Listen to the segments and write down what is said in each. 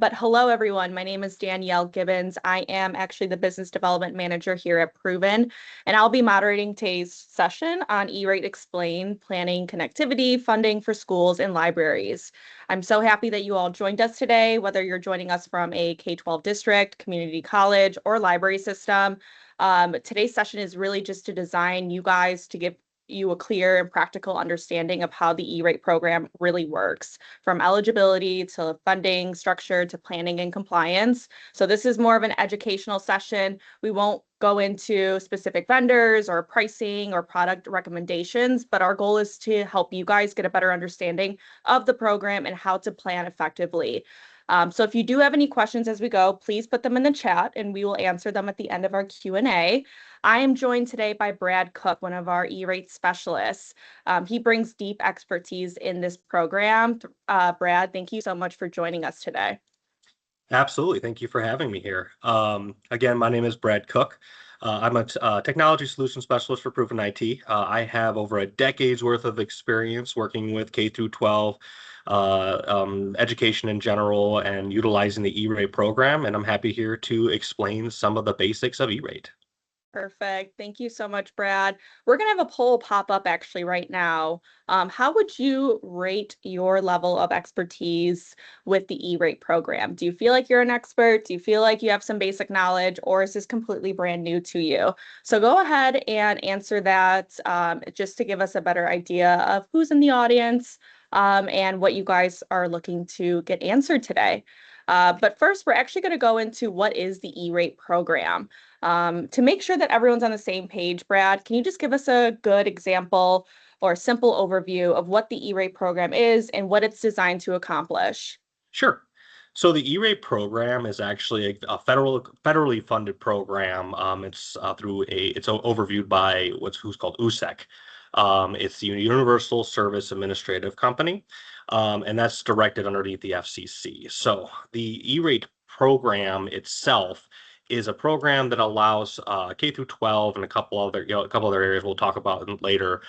But hello, everyone. My name is Danielle Gibbons. I am actually the Business Development Manager here at Proven, and I'll be moderating today's session on ERate Explain, planning connectivity, funding for schools and libraries. I'm so happy that you all joined us today, whether you're joining us from a K-12 district, community college, or library system. Today's session is really just to design you guys to give you a clear and practical understanding of how the ERate program really works, from eligibility to funding structure to planning and compliance. So this is more of an educational session. We won't go into specific vendors or pricing or product recommendations, but our goal is to help you guys get a better understanding of the program and how to plan effectively. So if you do have any questions as we go, please put them in the chat and we will answer them at the end of our Q&A. I am joined today by Brad Cook, one of our ERate specialists. He brings deep expertise in this program. Brad, thank you so much for joining us today. Absolutely. Thank you for having me here. Again, my name is Brad Cook. I'm a technology solution specialist for Proven IT. I have over a decade's worth of experience working with K through 12 education in general and utilizing the ERate program, and I'm happy here to explain some of the basics of ERate. Perfect. Thank you so much, Brad. We're going to have a poll pop up actually right now. How would you rate your level of expertise with the ERate program? Do you feel like you're an expert? Do you feel like you have some basic knowledge, or is this completely brand new to you? So go ahead and answer that just to give us a better idea of who's in the audience and what you guys are looking to get answered today. But first, we're actually going to go into what is the ERate program. To make sure that everyone's on the same page, Brad, can you just give us a good example or simple overview of what the ERate program is and what it's designed to accomplish? Sure. So the ERate program is actually a federally funded program. It's overviewed by who's called USEC. It's the Universal Service Administrative Company, and that's directed underneath the FCC. So the ERate program itself is a program that allows K through 12 and a couple other areas we'll talk about later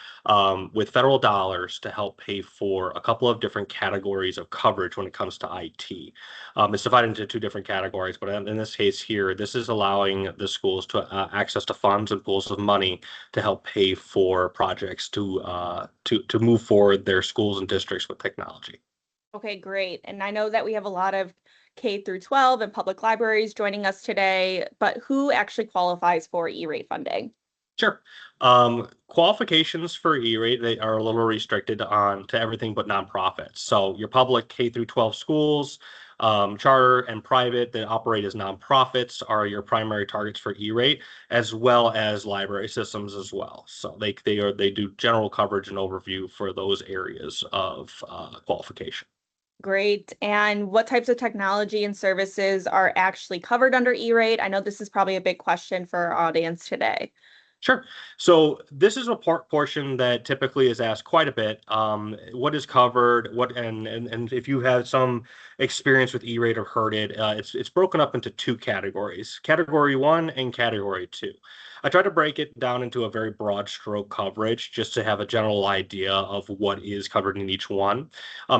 with federal dollars to help pay for a couple of different categories of coverage when it comes to IT. It's divided into two different categories, but in this case here, this is allowing the schools to access to funds and pools of money to help pay for projects to move forward their schools and districts with technology. Okay, great. And I know that we have a lot of K through 12 and public libraries joining us today, but who actually qualifies for ERate funding? Sure. Qualifications for ERate, they are a little restricted to everything but nonprofits. So your public K through 12 schools, charter and private that operate as nonprofits are your primary targets for ERate, as well as library systems as well. So they do general coverage and overview for those areas of qualification. Great. And what types of technology and services are actually covered under ERate? I know this is probably a big question for our audience today. Sure. So this is a portion that typically is asked quite a bit. What is covered? And if you have some experience with ERate or heard it, it's broken up into two categories: Category 1 and Category 2. I try to break it down into a very broad stroke coverage just to have a general idea of what is covered in each one.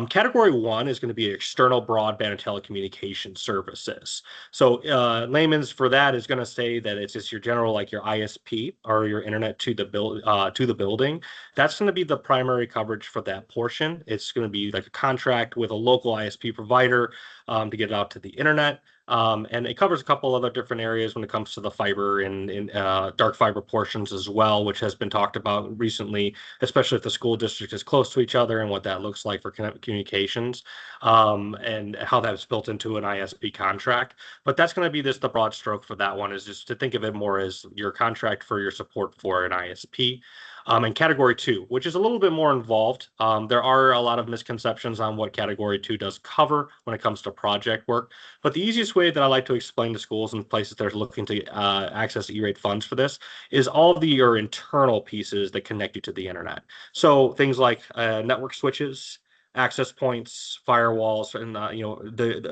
Category 1 is going to be external broadband and telecommunication services. So layman's for that is going to say that it's just your general, like your ISP or your internet to the building. That's going to be the primary coverage for that portion. It's going to be like a contract with a local ISP provider to get it out to the internet. And it covers a couple other different areas when it comes to the fiber and dark fiber portions as well, which has been talked about recently, especially if the school district is close to each other and what that looks like for communications and how that's built into an ISP contract. But that's going to be the broad stroke for that one, is just to think of it more as your contract for your support for an ISP. And Category 2, which is a little bit more involved. There are a lot of misconceptions on what Category 2 does cover when it comes to project work. But the easiest way that I like to explain to schools and places that are looking to access ERate funds for this is all of your internal pieces that connect you to the internet. So things like network switches, access points, firewalls, and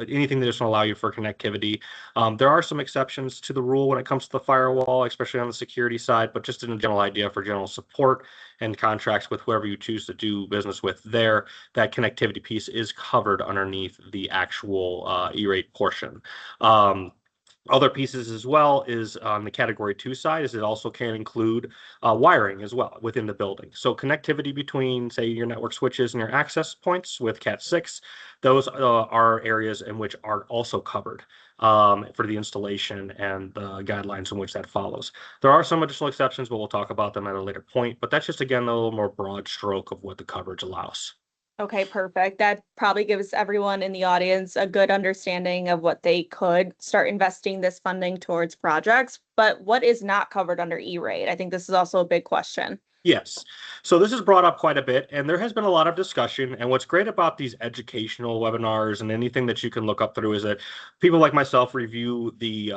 anything that doesn't allow you for connectivity. There are some exceptions to the rule when it comes to the firewall, especially on the security side, but just in a general idea for general support and contracts with whoever you choose to do business with there, that connectivity piece is covered underneath the actual E-rate portion. Other pieces as well is on the category 2 side is it also can include wiring as well within the building. So connectivity between, say, your network switches and your access points with Cat 6, those are areas in which are also covered for the installation and the guidelines in which that follows. There are some additional exceptions, but we'll talk about them at a later point. But that's just, again, a little more broad stroke of what the coverage allows. Okay, perfect. That probably gives everyone in the audience a good understanding of what they could start investing this funding towards projects. But what is not covered under E-rate? I think this is also a big question. Yes. So this is brought up quite a bit, and there has been a lot of discussion. And what's great about these educational webinars and anything that you can look up through is that people like myself review the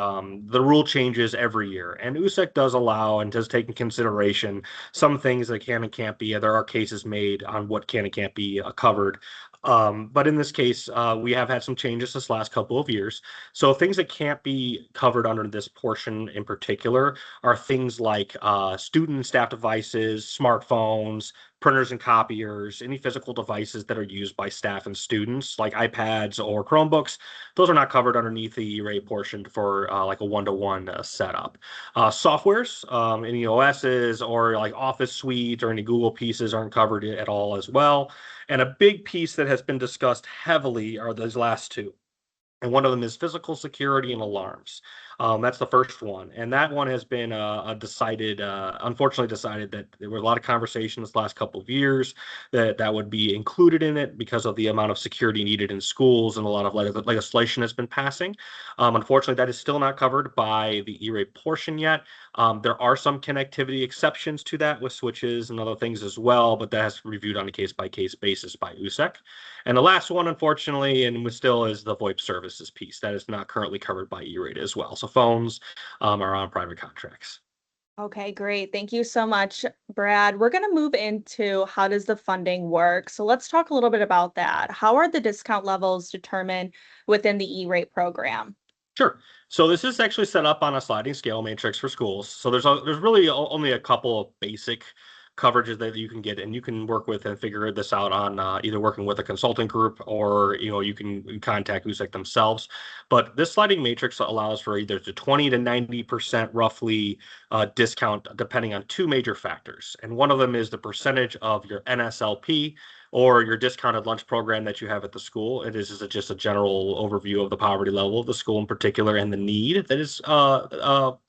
rule changes every year. And USEC does allow and does take in consideration some things that can and can't be. There are cases made on what can and can't be covered. But in this case, we have had some changes this last couple of years. So things that can't be covered under this portion in particular are things like student and staff devices, smartphones, printers and copiers, any physical devices that are used by staff and students, like iPads or Chromebooks. Those are not covered underneath the E-rate portion for like a one-to-one setup. Softwares, any OSs or like Office Suite or any Google pieces aren't covered at all as well. And a big piece that has been discussed heavily are those last two. And one of them is physical security and alarms. That's the first one. And that one has been unfortunately decided that there was a lot of conversation this last couple of years that that would be included in it because of the amount of security needed in schools and a lot of legislation has been passing. Unfortunately, that is still not covered by the E-rate portion yet. There are some connectivity exceptions to that with switches and other things as well, but that has to be reviewed on a case-by-case basis by USEC. And the last one, unfortunately, and still is the VoIP services piece. That is not currently covered by E-rate as well. So phones are on private contracts. Okay, great. Thank you so much, Brad. We're going to move into how does the funding work? So let's talk a little bit about that. How are the discount levels determined within the E-rate program? Sure. So this is actually set up on a sliding scale matrix for schools. So there's really only a couple of basic coverages that you can get, and you can work with and figure this out on either working with a consulting group or you can contact USEC themselves. But this sliding matrix allows for either the 20 to 90% roughly discount depending on two major factors, and one of them is the percentage of your NSLP or your discounted lunch program that you have at the school. It is just a general overview of the poverty level of the school in particular and the need that is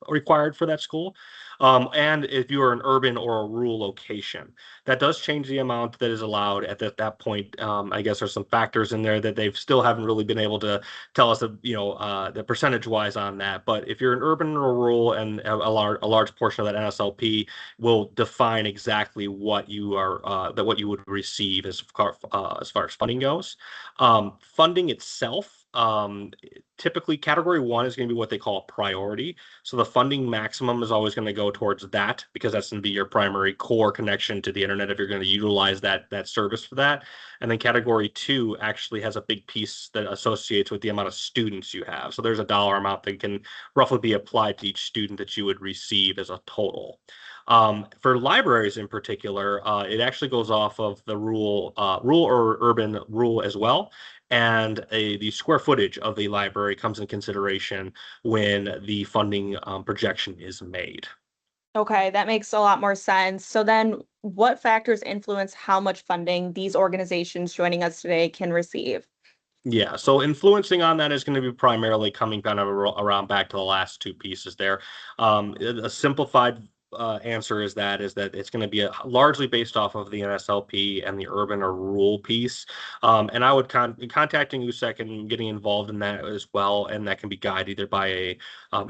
required for that school. And if you are an urban or a rural location, that does change the amount that is allowed at that point. I guess there's some factors in there that they've still haven't really been able to tell us the percentage wise on that. But if you're an urban or rural, and a large portion of that NSLP will define exactly what you are what you would receive as far as funding goes. Funding itself. Typically category 1 is going to be what they call a priority. So the funding maximum is always going to go towards that because that's going to be your primary core connection to the internet if you're going to utilize that service for that. And then category 2 actually has a big piece that associates with the amount of students you have. So there's a dollar amount that can roughly be applied to each student that you would receive as a total. For libraries in particular, it actually goes off of the rural or urban rule as well. And the square footage of the library comes in consideration when the funding projection is made. Okay, that makes a lot more sense. So then what factors influence how much funding these organizations joining us today can receive? Yeah, so influencing on that is going to be primarily coming kind of around back to the last two pieces there. A simplified answer is that it's going to be largely based off of the NSLP and the urban or rural piece. And I would contacting USEC and getting involved in that as well, and that can be guided either by a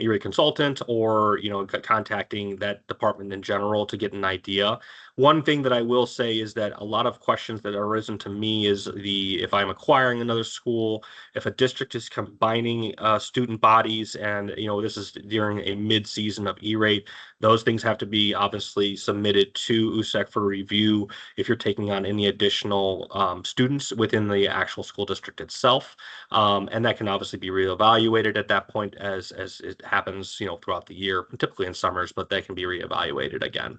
E-rate consultant or contacting that department in general to get an idea. One thing that I will say is that a lot of questions that are arisen to me is if I'm acquiring another school, if a district is combining student bodies, and this is during a mid-season of E-rate, those things have to be obviously submitted to USEC for review if you're taking on any additional students within the actual school district itself. And that can obviously be reevaluated at that point as it happens, throughout the year, typically in summers, but that can be reevaluated again.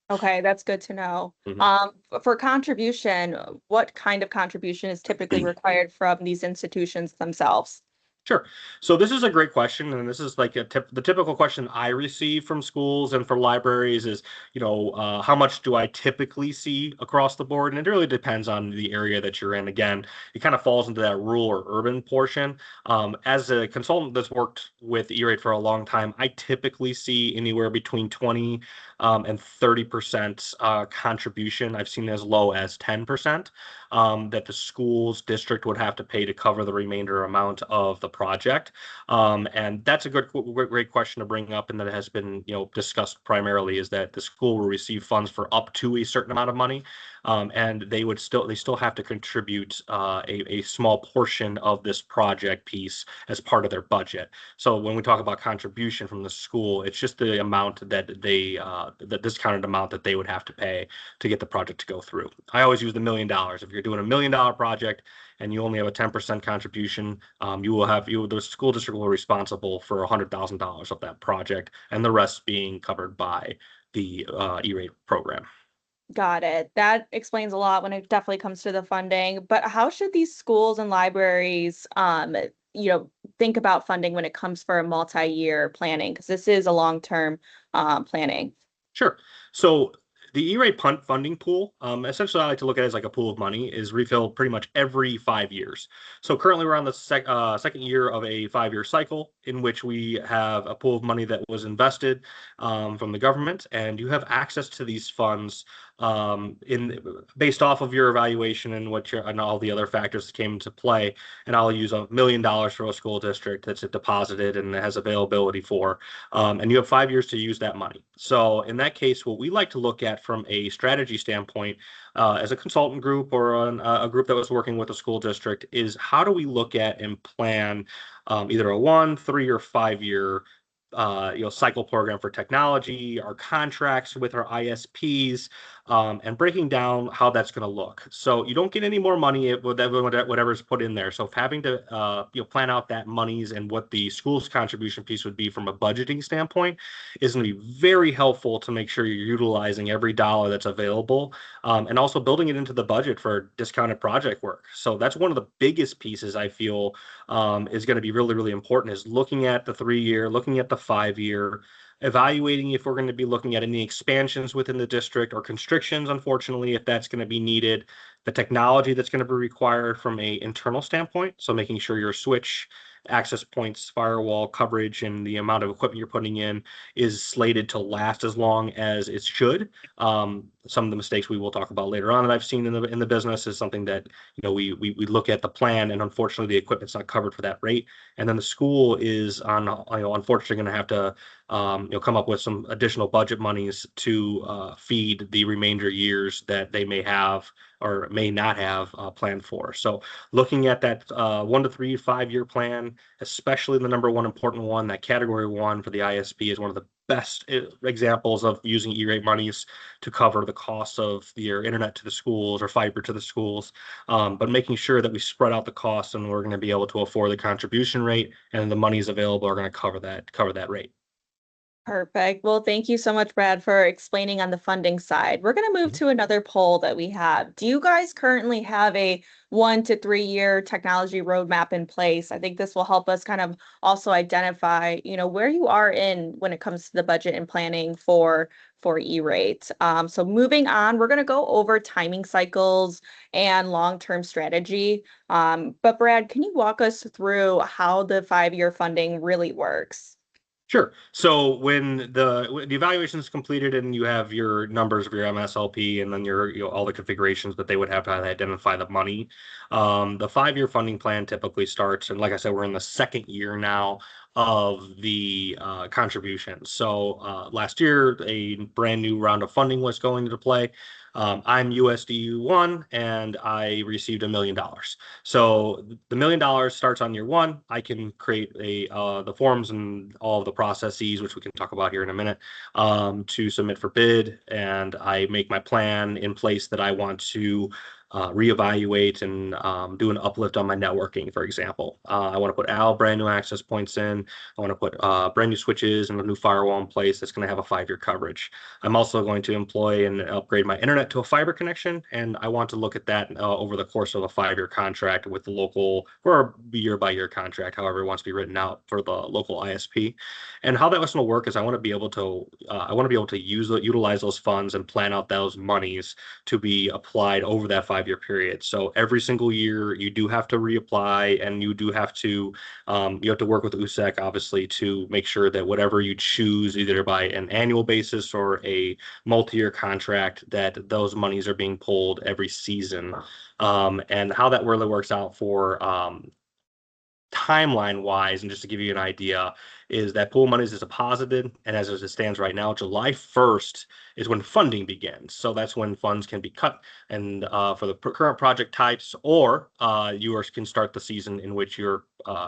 Okay, that's good to know. Mhm. For contribution, what kind of contribution is typically required from these institutions themselves? Sure. So this is a great question, and this is like the typical question I receive from schools and for libraries is, how much do I typically see across the board? And it really depends on the area that you're in. Again, it kind of falls into that rural or urban portion. As a consultant that's worked with E-rate for a long time, I typically see anywhere between 20 and 30% contribution. I've seen as low as 10%. That the school's district would have to pay to cover the remainder amount of the project. And that's a great question to bring up, and that has been discussed primarily is that the school will receive funds for up to a certain amount of money, and they still have to contribute a small portion of this project piece as part of their budget. So when we talk about contribution from the school, it's just the amount that the discounted amount that they would have to pay to get the project to go through. I always use the $1 million. If you're doing $1 million project and you only have a 10% contribution, the school district will be responsible for $100,000 of that project, and the rest being covered by the E-rate program. Got it. That explains a lot when it definitely comes to the funding. But how should these schools and libraries, think about funding when it comes for a multi-year planning? Because this is a long-term planning. Sure. So the E-rate punt funding pool, essentially I like to look at it as like a pool of money, is refilled pretty much every 5 years. So currently we're on the second year of a 5-year cycle in which we have a pool of money that was invested from the government, and you have access to these funds in based off of your evaluation and all the other factors that came into play. And I'll use $1 million for a school district that's deposited and has availability for, and you have 5 years to use that money. So in that case, what we like to look at from a strategy standpoint, as a consultant group or a group that was working with a school district, is how do we look at and plan either a 1, 3, or 5 year cycle program for technology, our contracts with our ISPs, and breaking down how that's going to look. So you don't get any more money with whatever's put in there. So if having to plan out that monies and what the school's contribution piece would be from a budgeting standpoint is going to be very helpful to make sure you're utilizing every dollar that's available, and also building it into the budget for discounted project work. So that's one of the biggest pieces I feel is going to be really, really important, is looking at the 3 year, looking at the 5 year, evaluating if we're going to be looking at any expansions within the district or constrictions, unfortunately, if that's going to be needed, the technology that's going to be required from a internal standpoint. So making sure your switch access points, firewall coverage, and the amount of equipment you're putting in is slated to last as long as it should. Some of the mistakes we will talk about later on that I've seen in the business is something that we look at the plan, and unfortunately the equipment's not covered for that rate, and then the school is unfortunately going to have to come up with some additional budget monies to feed the remainder years that they may have or may not have planned for. So looking at that 1 to 3, 5 year plan, especially the number one important one, that category 1 for the ISP, is one of the best examples of using E-rate monies to cover the cost of your internet to the schools or fiber to the schools, but making sure that we spread out the costs and we're going to be able to afford the contribution rate, and the monies available are going to cover that rate. Perfect. Well, thank you so much, Brad, for explaining on the funding side. We're going to move Mhm. to another poll that we have. Do you guys currently have a 1 to 3 year technology roadmap in place? I think this will help us kind of also identify, where you are in when it comes to the budget and planning for E-rate. So moving on, we're going to go over timing cycles and long-term strategy. But Brad, can you walk us through how the 5-year funding really works? Sure. So when the evaluation is completed and you have your numbers of your MSLP and then your all the configurations that they would have to identify the money, the 5 year funding plan typically starts. And like I said, we're in the second year now of the contributions. So last year, a brand new round of funding was going into play. I'm USD1 and I received $1 million. So the $1 million starts on year one. I can create the forms and all of the processes, which we can talk about here in a minute, to submit for bid. And I make my plan in place that I want to reevaluate and do an uplift on my networking, for example. I want to put all brand new access points in. I want to put brand new switches and a new firewall in place that's going to have a 5-year coverage. I'm also going to employ and upgrade my internet to a fiber connection, and I want to look at that over the course of a 5-year contract with the local, or a year-by-year contract, however it wants to be written out for the local ISP. And how that was going to work is I want to be able to utilize those funds and plan out those monies to be applied over that 5-year period. So every single year you do have to reapply, and you do have to work with USEC obviously to make sure that whatever you choose, either by an annual basis or a multi-year contract, that those monies are being pulled every season. And how that really works out for timeline wise, and just to give you an idea, is that pool monies is deposited, and as it stands right now, July 1st is when funding begins. So that's when funds can be cut, and for the current project types, or you can start the season in which you're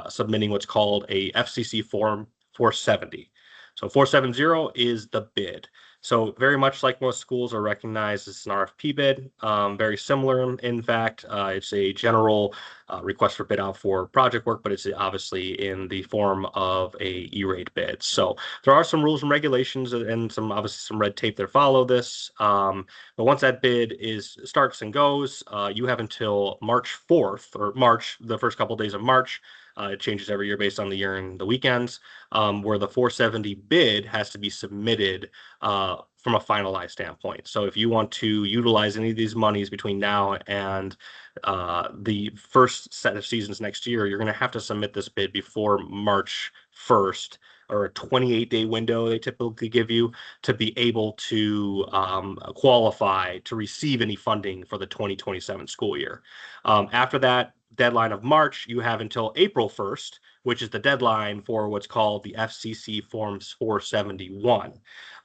submitting what's called a FCC form 470. So 470 is the bid. So very much like most schools are recognized as an RFP bid, very similar in fact. It's a general request for bid out for project work, but it's obviously in the form of a ERate bid. So there are some rules and regulations and obviously some red tape that follow this. But once that bid starts and goes, you have until March 4th, or the first couple of days of March. It changes every year based on the year and the weekends, where the 470 bid has to be submitted from a finalized standpoint. So if you want to utilize any of these monies between now and the first set of seasons next year, you're going to have to submit this bid before March 1st, or a 28-day window they typically give you to be able to qualify to receive any funding for the 2027 school year. After that deadline of March, you have until April 1st, which is the deadline for what's called the FCC Forms 471.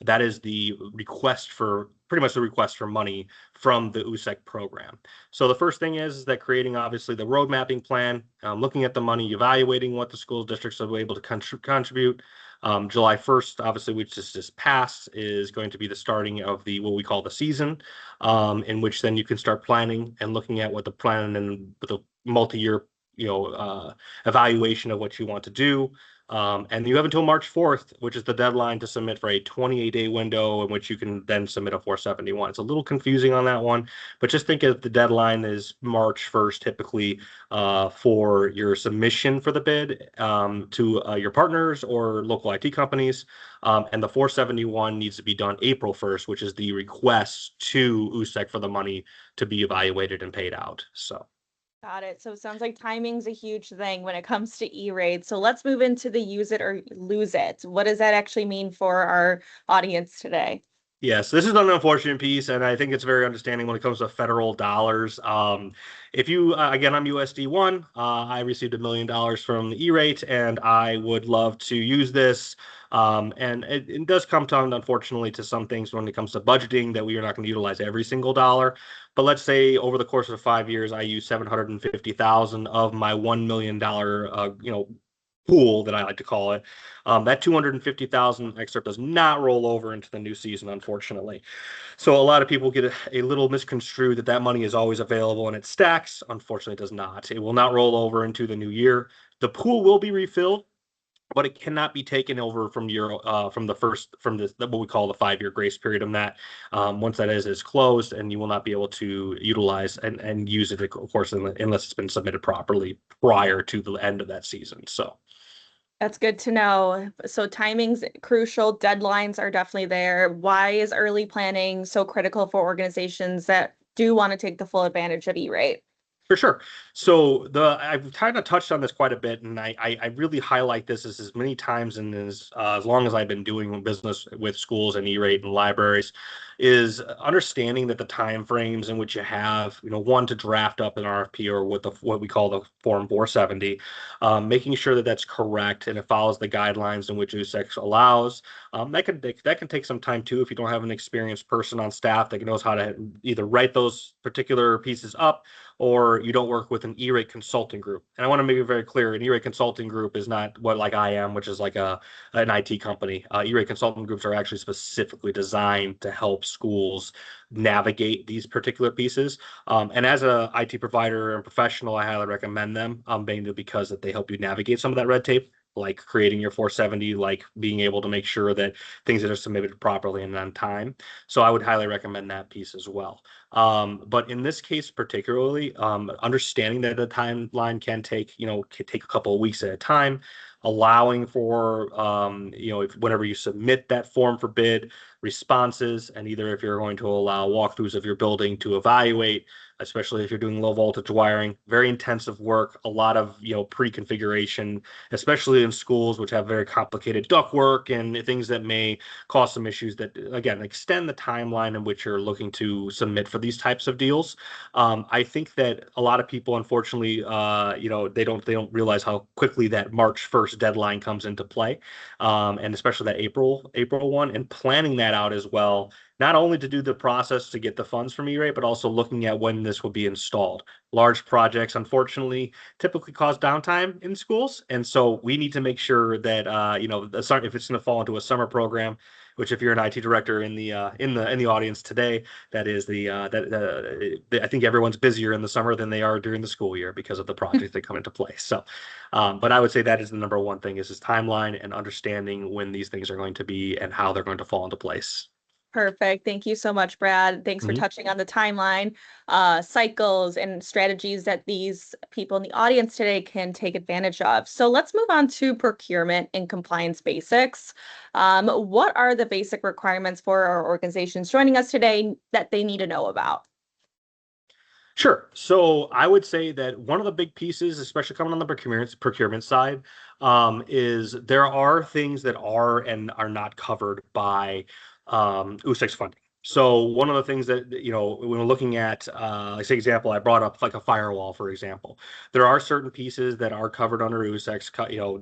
That is the request for, pretty much the request for money from the USEC program. So the first thing is that creating obviously the road mapping plan, looking at the money, evaluating what the school districts are able to contribute. July 1st, obviously, which just passed, is going to be the starting of what we call the season, in which then you can start planning and looking at what the plan and the multi-year evaluation of what you want to do. And you have until March 4th, which is the deadline to submit for a 28-day window in which you can then submit a 471. It's a little confusing on that one, but just think of the deadline is March 1st, typically for your submission for the bid to your partners or local IT companies. And the 471 needs to be done April 1st, which is the request to USEC for the money to be evaluated and paid out. So. Got it. So it sounds like timing's a huge thing when it comes to E-rate. So let's move into the use it or lose it. What does that actually mean for our audience today? Yes, this is an unfortunate piece, and I think it's very understanding when it comes to federal dollars. If you, again, I'm USD1. I received $1 million from the E-rate, and I would love to use this. And it does come down, unfortunately, to some things when it comes to budgeting that we are not going to utilize every single dollar. But let's say over the course of 5 years, I use $750,000 of my $1 million, pool that I like to call it. That 250,000 excerpt does not roll over into the new season, unfortunately. So a lot of people get a little misconstrued that money is always available and it stacks. Unfortunately, it does not. It will not roll over into the new year. The pool will be refilled, but it cannot be taken over from what we call the 5-year grace period on that. Once that is closed, and you will not be able to utilize and use it, of course, unless it's been submitted properly prior to the end of that season. So. That's good to know. So timing's crucial. Deadlines are definitely there. Why is early planning so critical for organizations that do want to take the full advantage of E-rate? For sure. So I've kind of touched on this quite a bit, and I really highlight this as many times and as long as I've been doing business with schools and E-rate and libraries, is understanding that the time frames in which you have, one to draft up an RFP or what we call the Form 470, making sure that that's correct and it follows the guidelines in which USEC allows. That can take some time too if you don't have an experienced person on staff that knows how to either write those particular pieces up or you don't work with an E-rate consulting group. And I want to make it very clear, an E-rate consulting group is not what like I am, which is like an IT company. E-rate consulting groups are actually specifically designed to help schools navigate these particular pieces. And as a IT provider and professional, I highly recommend them, mainly because that they help you navigate some of that red tape, like creating your 470, like being able to make sure that things that are submitted properly and on time. So I would highly recommend that piece as well. But in this case particularly, understanding that the timeline can take a couple of weeks at a time, allowing for if whenever you submit that form for bid, responses, and either if you're going to allow walkthroughs of your building to evaluate, especially if you're doing low voltage wiring, very intensive work, a lot of pre-configuration, especially in schools which have very complicated ductwork and things that may cause some issues that again extend the timeline in which you're looking to submit for these types of deals. I think that a lot of people, unfortunately, they don't realize how quickly that March 1st deadline comes into play, and especially that April one, and planning that out as well. Not only to do the process to get the funds from E-rate, but also looking at when this will be installed. Large projects, unfortunately, typically cause downtime in schools, and so we need to make sure that if it's going to fall into a summer program, which if you're an IT director in the audience today, that is I think everyone's busier in the summer than they are during the school year because of the projects that come into play. So, but I would say that is the number one thing is this timeline and understanding when these things are going to be and how they're going to fall into place. Perfect. Thank you so much, Brad. Thanks for Mhm. touching on the timeline, cycles, and strategies that these people in the audience today can take advantage of. So let's move on to procurement and compliance basics. What are the basic requirements for our organizations joining us today that they need to know about? Sure. So I would say that one of the big pieces, especially coming on the procurement side, is there are things that are and are not covered by USEC's funding. So one of the things that when we're looking at, like say example, I brought up like a firewall, for example. There are certain pieces that are covered under USEC's,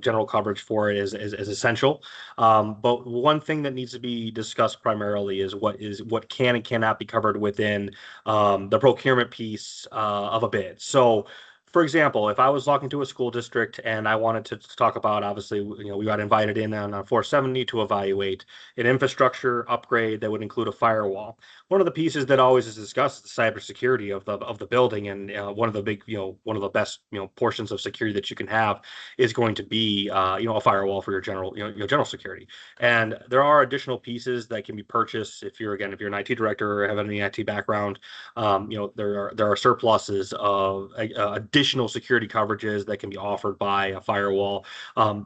general coverage for it is essential. But one thing that needs to be discussed primarily is what can and cannot be covered within the procurement piece of a bid. So, for example, if I was talking to a school district and I wanted to talk about, obviously, we got invited in on a 470 to evaluate an infrastructure upgrade that would include a firewall. One of the pieces that always is discussed is the cybersecurity of the building, and one of the big, one of the best, portions of security that you can have is going to be, a firewall for your your general security. And there are additional pieces that can be purchased if you're an IT director or have any IT background. There are surpluses of additional security coverages that can be offered by a firewall.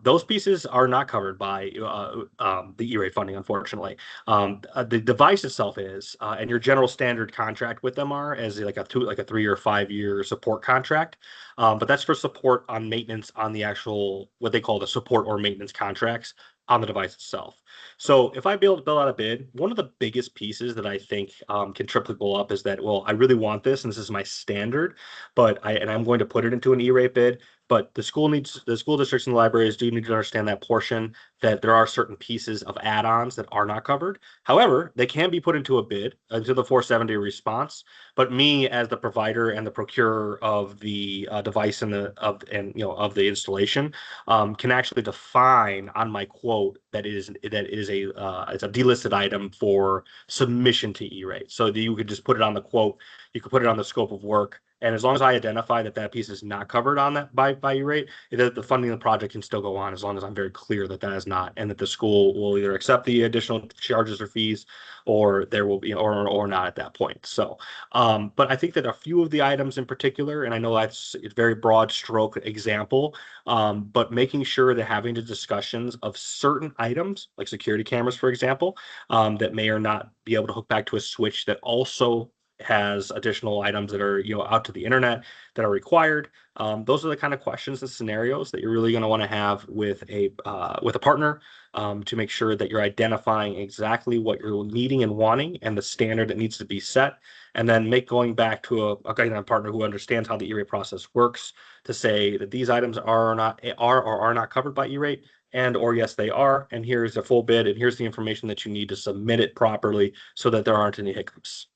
Those pieces are not covered by the E-rate funding, unfortunately. The device itself is, and your general standard contract with them are as like a 3 or 5 year support contract. But that's for support on maintenance on the actual what they call the support or maintenance contracts on the device itself. So if I be able to build out a bid, one of the biggest pieces that I think can trip people up is that, well, I really want this and this is my standard, I'm going to put it into an E-rate bid. But the school districts and the libraries do need to understand that portion that there are certain pieces of add-ons that are not covered. However, they can be put into a bid, into the 470 response. But me as the provider and the procurer of the device and of the installation can actually define on my quote that is a it's a delisted item for submission to E-rate. So that you could just put it on the quote, you could put it on the scope of work, and as long as I identify that that piece is not covered on that by E-rate, the funding of the project can still go on as long as I'm very clear that that is not, and that the school will either accept the additional charges or fees, or there will be or not at that point. So, but I think that a few of the items in particular, and I know that's a very broad stroke example, but making sure that having the discussions of certain items like security cameras, for example, that may or not be able to hook back to a switch that also has additional items that are out to the internet that are required. Those are the kind of questions and scenarios that you're really going to want to have with a partner, to make sure that you're identifying exactly what you're needing and wanting and the standard that needs to be set, and then going back to a partner who understands how the E-rate process works, to say that these items are not covered by E-rate, and or yes they are, and here's a full bid, and here's the information that you need to submit it properly so that there aren't any hiccups.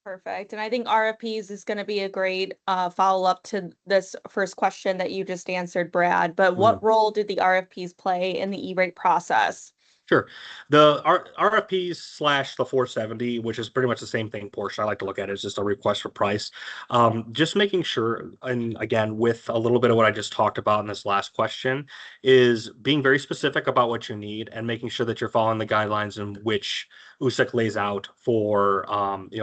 Perfect. And I think RFPs is going to be a great follow-up to this first question that you just answered, Brad. But what role did the RFPs play in the E-rate process? Sure. The RFPs slash the 470, which is pretty much the same thing portion, I like to look at it as just a request for price. Just making sure, and again, with a little bit of what I just talked about in this last question, is being very specific about what you need and making sure that you're following the guidelines in which USIC lays out for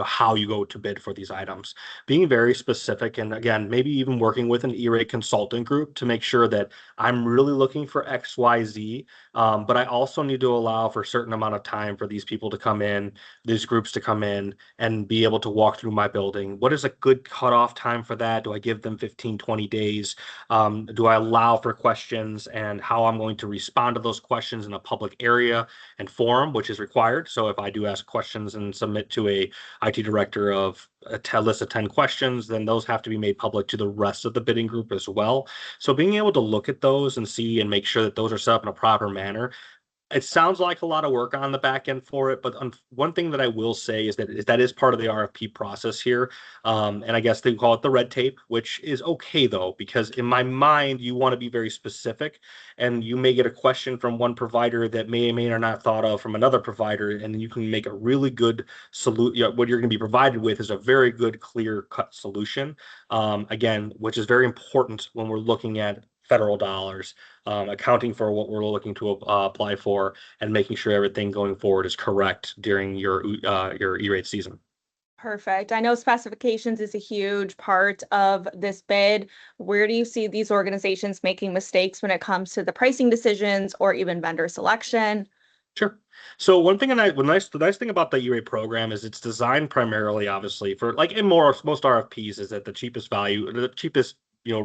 how you go to bid for these items. Being very specific, and again, maybe even working with an E-rate consultant group to make sure that I'm really looking for XYZ, but I also need to allow for a certain amount of time for these people to come in, these groups to come in and be able to walk through my building. What is a good cutoff time for that? Do I give them 15, 20 days? Do I allow for questions and how I'm going to respond to those questions in a public area and forum, which is required? So if I do ask questions and submit to a IT director of a list of 10 questions, then those have to be made public to the rest of the bidding group as well. So being able to look at those and see and make sure that those are set up in a proper manner. It sounds like a lot of work on the back end for it, but one thing that I will say is that is part of the RFP process here. And I guess they call it the red tape, which is okay though, because in my mind, you want to be very specific, and you may get a question from one provider that may or not thought of from another provider, and you can make a really good solution. What you're going to be provided with is a very good, clear cut solution. Again, which is very important when we're looking at federal dollars, accounting for what we're looking to apply for, and making sure everything going forward is correct during your E-rate season. Perfect. I know specifications is a huge part of this bid. Where do you see these organizations making mistakes when it comes to the pricing decisions or even vendor selection? Sure. So one thing, the nice thing about the E-rate program is it's designed primarily, obviously, for like in most RFPs, is that the cheapest value, the cheapest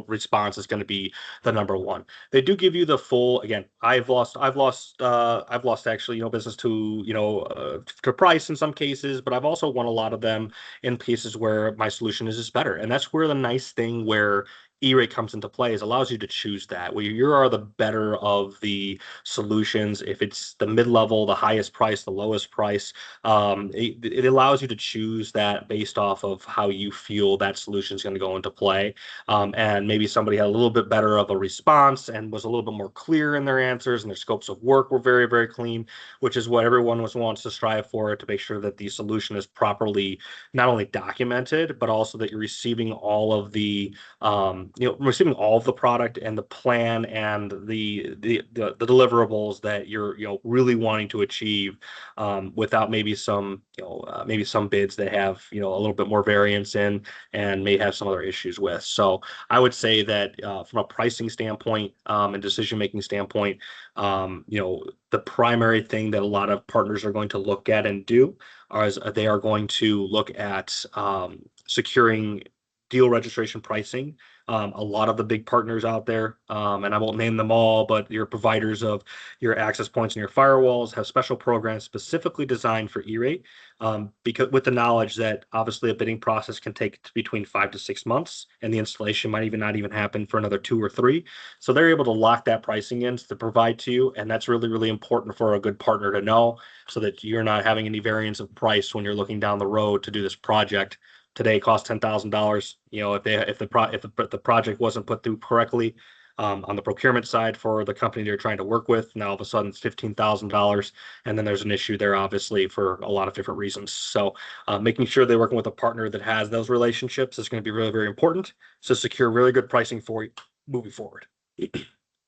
response is going to be the number one. They do give you the full. Again, I've lost actually business to to price in some cases, but I've also won a lot of them in cases where my solution is just better, and that's where the nice thing where E-rate comes into play is allows you to choose that where you are the better of the solutions. If it's the mid-level, the highest price, the lowest price, it allows you to choose that based off of how you feel that solution is going to go into play. And maybe somebody had a little bit better of a response and was a little bit more clear in their answers, and their scopes of work were very, very clean, which is what everyone wants to strive for, to make sure that the solution is properly not only documented, but also that you're receiving all of the receiving all of the product and the plan and the deliverables that you're really wanting to achieve, without maybe some bids that have a little bit more variance in and may have some other issues with. So I would say that from a pricing standpoint, and decision making standpoint, the primary thing that a lot of partners are going to look at and do is they are going to look at securing deal registration pricing. A lot of the big partners out there, and I won't name them all, but your providers of your access points and your firewalls have special programs specifically designed for E-rate, because with the knowledge that obviously a bidding process can take between 5 to 6 months, and the installation might even not even happen for another 2 or 3. So they're able to lock that pricing in to provide to you, and that's really, really important for a good partner to know, so that you're not having any variance of price when you're looking down the road to do this project. Today costs $10,000. If the project wasn't put through correctly, on the procurement side for the company they're trying to work with, now all of a sudden it's $15,000, and then there's an issue there, obviously, for a lot of different reasons. So making sure they're working with a partner that has those relationships is going to be really, very important to secure really good pricing for you moving forward.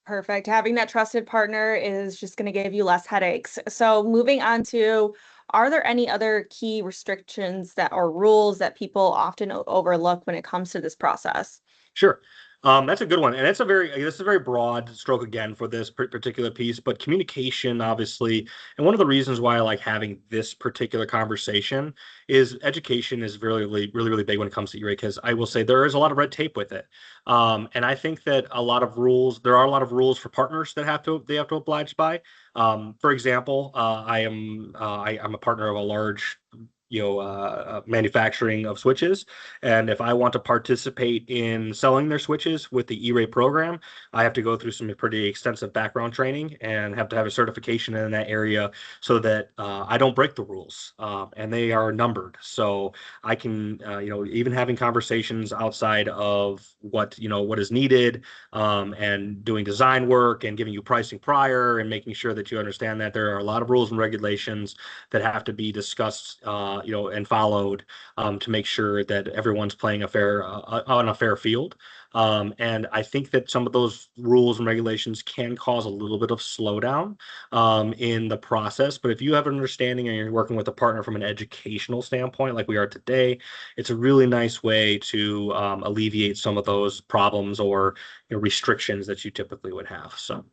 Perfect. Having that trusted partner is just going to give you less headaches. So moving on to, are there any other key restrictions that or rules that people often overlook when it comes to this process? Sure. That's a good one, and it's a very this is a very broad stroke again for this particular piece. But communication, obviously, and one of the reasons why I like having this particular conversation is education is really big when it comes to E-rate because I will say there is a lot of red tape with it, and I think that there are a lot of rules for partners that they have to oblige by. For example, I'm a partner of a large manufacturing of switches. And if I want to participate in selling their switches with the E-rate program, I have to go through some pretty extensive background training and have to have a certification in that area so that I don't break the rules. And they are numbered. So I can, even having conversations outside of what is needed, and doing design work and giving you pricing prior and making sure that you understand that there are a lot of rules and regulations that have to be discussed, and followed, to make sure that everyone's playing on a fair field. And I think that some of those rules and regulations can cause a little bit of slowdown in the process. But if you have an understanding and you're working with a partner from an educational standpoint, like we are today, it's a really nice way to alleviate some of those problems or restrictions that you typically would have. So.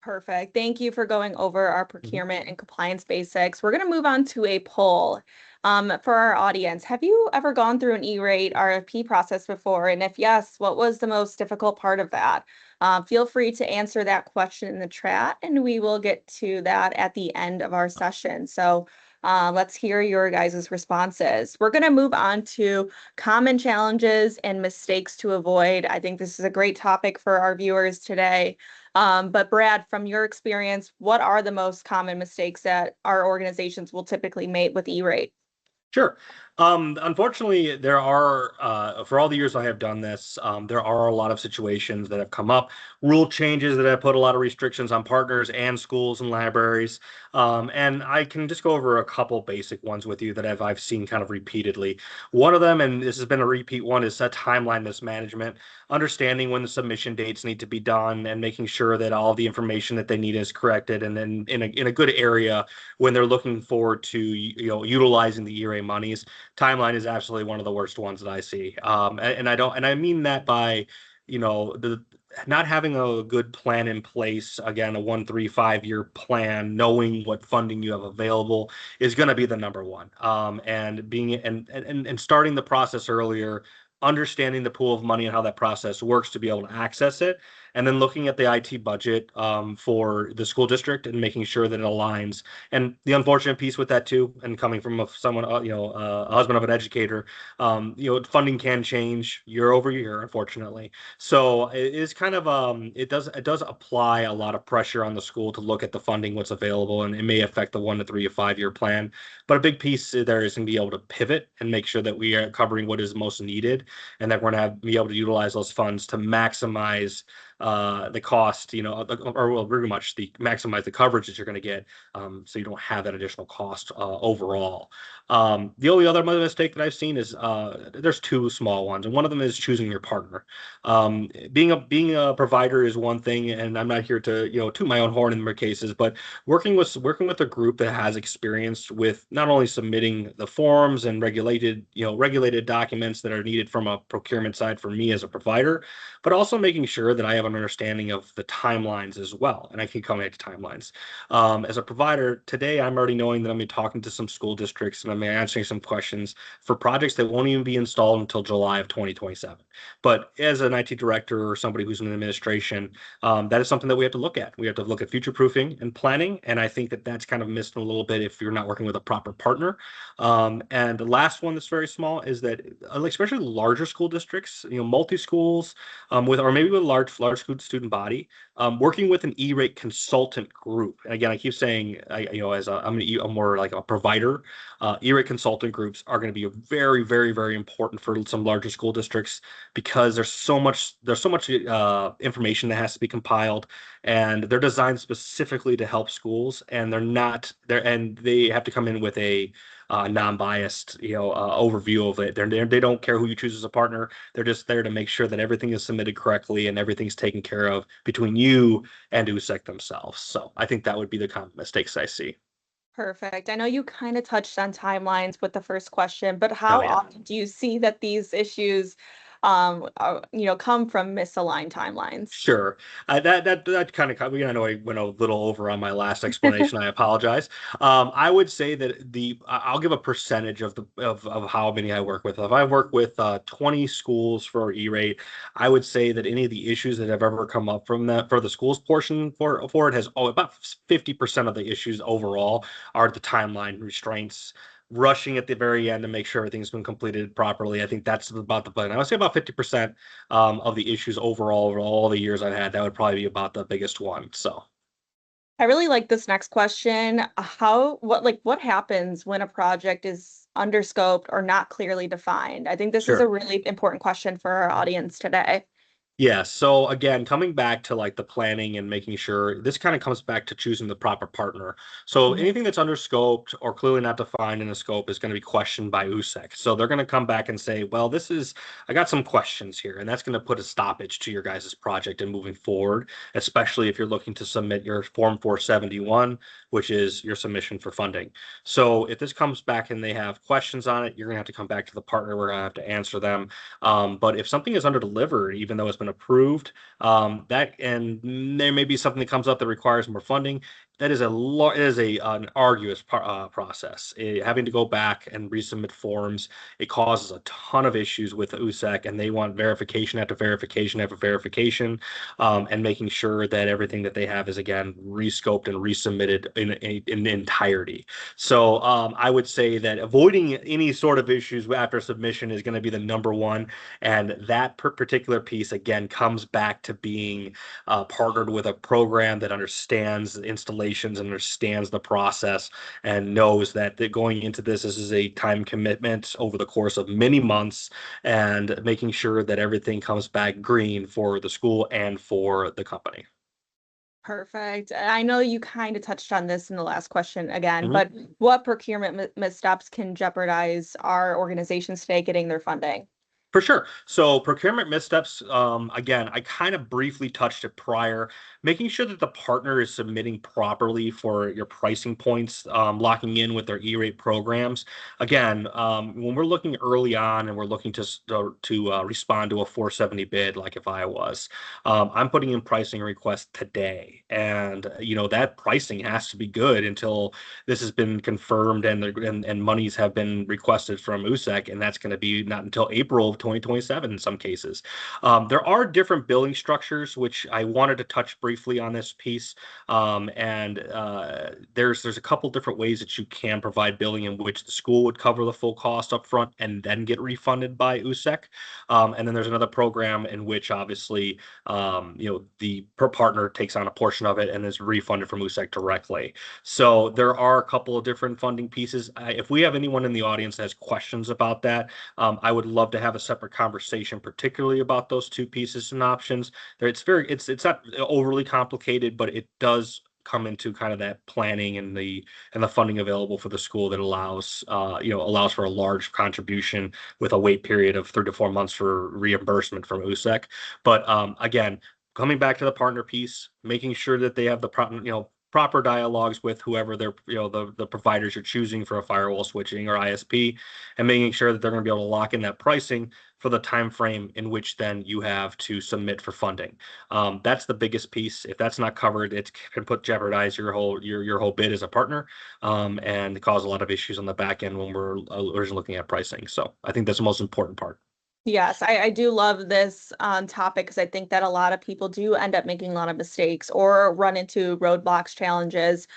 Perfect. Thank you for going over our Mhm. procurement and compliance basics. We're going to move on to a poll. For our audience, have you ever gone through an E-rate RFP process before? And if yes, what was the most difficult part of that? Feel free to answer that question in the chat, and we will get to that at the end of our session. So let's hear your guys' responses. We're going to move on to common challenges and mistakes to avoid. I think this is a great topic for our viewers today. But Brad, from your experience, what are the most common mistakes that our organizations will typically make with E-rate? Sure. Unfortunately, there are, for all the years I have done this, there are a lot of situations that have come up, rule changes that have put a lot of restrictions on partners and schools and libraries. And I can just go over a couple basic ones with you that I've seen kind of repeatedly. One of them, and this has been a repeat one, is timeline mismanagement, understanding when the submission dates need to be done and making sure that all the information that they need is corrected and then in a good area when they're looking forward to utilizing the ERA monies. Timeline is absolutely one of the worst ones that I see, and I mean that by the not having a good plan in place. Again, a 1, 3, 5 year plan, knowing what funding you have available is going to be the number one. And being and starting the process earlier, understanding the pool of money and how that process works to be able to access it, and then looking at the IT budget for the school district and making sure that it aligns. And the unfortunate piece with that too, and coming from someone, a husband of an educator, funding can change year over year, unfortunately. So it is kind of it does apply a lot of pressure on the school to look at the funding, what's available, and it may affect the 1 to 3 or 5 year plan. But a big piece there is going to be able to pivot and make sure that we are covering what is most needed, and that we're going to be able to utilize those funds to maximize the cost, or well, very much the maximize the coverage that you're going to get, so you don't have that additional cost overall. The only other mistake that I've seen is there's two small ones, and one of them is choosing your partner. Being a provider is one thing, and I'm not here to toot my own horn in more cases, but working with a group that has experience with not only submitting the forms and regulated documents that are needed from a procurement side for me as a provider, but also making sure that I have an understanding of the timelines as well. And I can come back to timelines. As a provider today, I'm already knowing that I'm going to be talking to some school districts and I'm answering some questions for projects that won't even be installed until July of 2027. But as an IT director or somebody who's in administration, that is something that we have to look at. We have to look at future proofing and planning. And I think that that's kind of missed a little bit if you're not working with a proper partner. And the last one that's very small is that, especially larger school districts, multi schools, or maybe with a large student body, working with an E-rate consultant group. And again, I keep saying, I'm more like a provider. E-rate consultant groups are going to be very, very, very important for some larger school districts because there's so much information that has to be compiled, and they're designed specifically to help schools, and they're not there, and they have to come in with a non-biased, overview of it. They don't care who you choose as a partner. They're just there to make sure that everything is submitted correctly and everything's taken care of between you and USEC themselves. So I think that would be the common mistakes I see. Perfect. I know you kind of touched on timelines with the first question, but Oh how yeah. often do you see that these issues come from misaligned timelines. Sure. That kind of, I know I went a little over on my last explanation. I apologize. I would say that I'll give a percentage of of how many I work with. If I work with 20 schools for E-rate, I would say that any of the issues that have ever come up from that for the schools portion for it has about 50% of the issues overall are the timeline restraints, rushing at the very end to make sure everything's been completed properly. I think that's about the plan. I would say about 50% of the issues overall over all the years I've had. That would probably be about the biggest one. So I really like this next question. What happens when a project is underscoped or not clearly defined? I think this is a sure. really important question for our audience today. Yeah. So again, coming back to like the planning and making sure this kind of comes back to choosing the proper partner. So Mhm. anything that's under scoped or clearly not defined in the scope is going to be questioned by USEC. So they're going to come back and say, well, I got some questions here. And that's going to put a stoppage to your guys' project and moving forward, especially if you're looking to submit your Form 471, which is your submission for funding. So if this comes back and they have questions on it, you're going to have to come back to the partner. We're going to have to answer them. But if something is under delivered, even though it's been approved, that and there may be something that comes up that requires more funding. That is it is an arduous process. Having to go back and resubmit forms, it causes a ton of issues with the USAC, and they want verification after verification after verification, and making sure that everything that they have is again rescoped and resubmitted in entirety. So I would say that avoiding any sort of issues after submission is going to be the number one. And that particular piece, again, comes back to being partnered with a program that understands installations and understands the process and knows that going into this is a time commitment over the course of many months and making sure that everything comes back green for the school and for the company. Perfect. I know you kind of touched on this in the last question again, Mhm. but what procurement missteps can jeopardize our organizations today getting their funding? For sure. So procurement missteps, again, I kind of briefly touched it prior, making sure that the partner is submitting properly for your pricing points, locking in with their E-rate programs. Again, when we're looking early on and we're looking to respond to a 470 bid, like if I was, I'm putting in pricing requests today, and that pricing has to be good until this has been confirmed and monies have been requested from USEC, and that's going to be not until April of 2027 in some cases. There are different billing structures, which I wanted to touch briefly on this piece. And there's a couple different ways that you can provide billing in which the school would cover the full cost up front and then get refunded by USEC. And then there's another program in which obviously the per partner takes on a portion of it and is refunded from USEC directly. So there are a couple of different funding pieces. If we have anyone in the audience that has questions about that, I would love to have a separate conversation, particularly about those two pieces and options. It's not overly complicated, but it does come into kind of that planning and the funding available for the school that allows for a large contribution with a wait period of 3 to 4 months for reimbursement from USEC. But again, coming back to the partner piece, making sure that they have the proper dialogues with whoever they're the providers you're choosing for a firewall switching or ISP, and making sure that they're going to be able to lock in that pricing for the time frame in which then you have to submit for funding. That's the biggest piece. If that's not covered, it can jeopardize your whole bid as a partner, and cause a lot of issues on the back end when we're originally looking at pricing. So I think that's the most important part. Yes, I do love this topic because I think that a lot of people do end up making a lot of mistakes or run into roadblocks, challenges.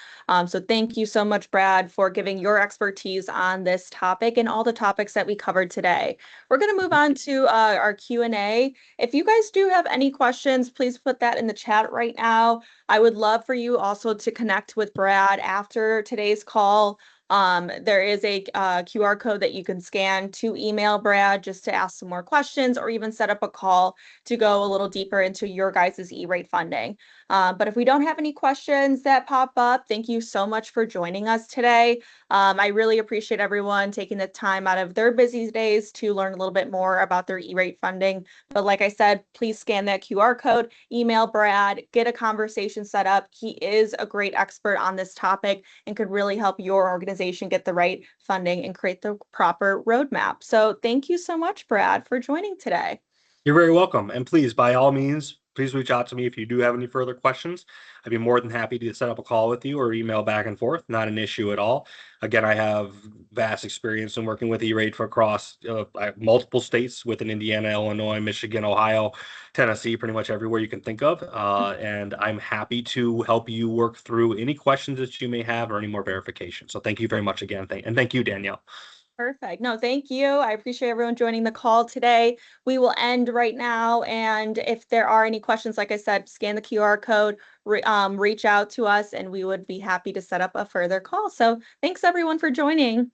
So thank you so much, Brad, for giving your expertise on this topic and all the topics that we covered today. We're going to move on to our Q&A. If you guys do have any questions, please put that in the chat right now. I would love for you also to connect with Brad after today's call. There is a QR code that you can scan to email Brad just to ask some more questions or even set up a call to go a little deeper into your guys' E-rate funding. But if we don't have any questions that pop up, thank you so much for joining us today. I really appreciate everyone taking the time out of their busy days to learn a little bit more about their E-rate funding. But like I said, please scan that QR code, email Brad, get a conversation set up. He is a great expert on this topic and could really help your organization get the right funding and create the proper roadmap. So thank you so much, Brad, for joining today. You're very welcome. And please, by all means, please reach out to me if you do have any further questions. I'd be more than happy to set up a call with you or email back and forth. Not an issue at all. Again, I have vast experience in working with E-Rate for across multiple states within Indiana, Illinois, Michigan, Ohio, Tennessee, pretty much everywhere you can think of. And I'm happy to help you work through any questions that you may have or any more verification. So thank you very much again. And thank you, Danielle. Perfect. No, thank you. I appreciate everyone joining the call today. We will end right now. And if there are any questions, like I said, scan the QR code, reach out to us, and we would be happy to set up a further call. So thanks everyone for joining.